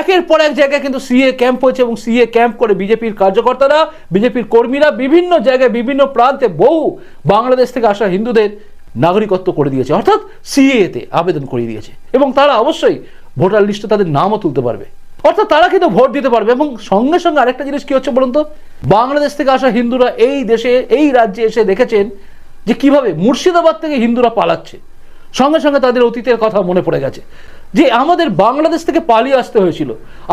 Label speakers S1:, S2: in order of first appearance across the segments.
S1: একের পর এক জায়গায় কিন্তু সিএ ক্যাম্প হয়েছে এবং সিএ ক্যাম্প করে বিজেপির কার্যকর্তারা, বিজেপির কর্মীরা বিভিন্ন জায়গায় বিভিন্ন প্রান্তে বহু বাংলাদেশ থেকে আসা হিন্দুদের নাগরিকত্ব করে দিয়েছে, অর্থাৎ সিএতে আবেদন করিয়ে দিয়েছে এবং তারা অবশ্যই ভোটার লিস্টে তাদের নামও তুলতে পারবে, অর্থাৎ তারা কিন্তু ভোট দিতে পারবে। এবং সঙ্গে সঙ্গে আরেকটা জিনিস কি হচ্ছে বলুন তো, বাংলাদেশ থেকে আসা হিন্দুরা এই দেশে এই রাজ্যে এসে দেখেছেন যে কিভাবে মুর্শিদাবাদ থেকে হিন্দুরা পালাচ্ছে। সঙ্গে সঙ্গে তাদের অতীতের কথা মনে পড়ে গেছে যে আমাদের বাংলাদেশ থেকে পালিয়ে আসতে হয়েছিল,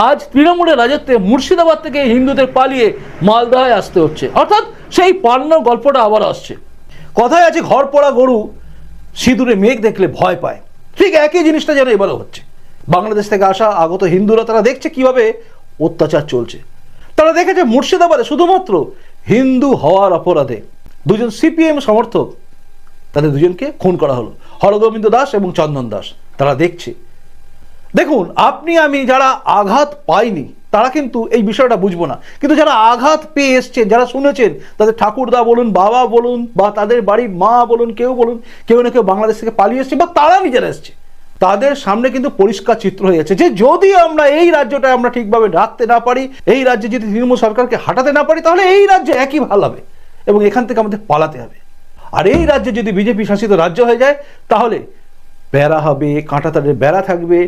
S1: আজ তৃণমূলের রাজত্বে মুর্শিদাবাদ থেকে হিন্দুদের পালিয়ে মালদায় আসতে হচ্ছে, অর্থাৎ সেই পালানোর গল্পটা আবার আসছে। কথায় আছে ঘর পড়া গরু সিঁদুরে মেঘ দেখলে ভয় পায়, ঠিক একই জিনিসটা যেন এবারও হচ্ছে। বাংলাদেশ থেকে আসা আগত হিন্দুরা তারা দেখছে কিভাবে অত্যাচার চলছে। তারা দেখেছে মুর্শিদাবাদে শুধুমাত্র হিন্দু হওয়ার অপরাধে দুজন সিপিএম সমর্থক তাদের দুজনকে খুন করা হলো, হরগোবিন্দ দাস এবং চন্দন দাস। তারা দেখছে, দেখুন আপনি আমি যারা আঘাত পাইনি তারা কিন্তু এই বিষয়টা বুঝবো না, কিন্তু যারা আঘাত পেয়ে এসছেন, যারা শুনেছেন, তাদের ঠাকুরদা বলুন, বাবা বলুন, বা তাদের বাড়ির মা বলুন, কেউ বলুন, কেউ না কেউ বাংলাদেশ থেকে পালিয়ে এসছে বা তারা নিজেরা এসছে, তাদের সামনে কিন্তু পরিষ্কার চিত্র হয়ে যাচ্ছে যে যদি আমরা এই রাজ্যটা আমরা ঠিকভাবে রাখতে না পারি, এই রাজ্যে যদি তৃণমূল সরকারকে হাঁটাতে না পারি, তাহলে এই রাজ্যে একই ভালো হবে এবং এখান থেকে আমাদের পালাতে হবে। আর এই রাজ্যে যদি বিজেপি শাসিত রাজ্য হয়ে যায় তাহলে বেড়া হবে, কাঁটাতারের বেড়া থাকবে,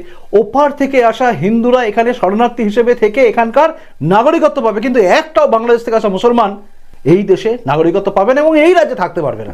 S1: ওপার থেকে আসা হিন্দুরা এখানে শরণার্থী হিসেবে থেকে এখানকার নাগরিকত্ব পাবে, কিন্তু একটাও বাংলাদেশ থেকে আসা মুসলমান এই দেশে নাগরিকত্ব পাবে না এবং এই রাজ্যে থাকতে পারবে না।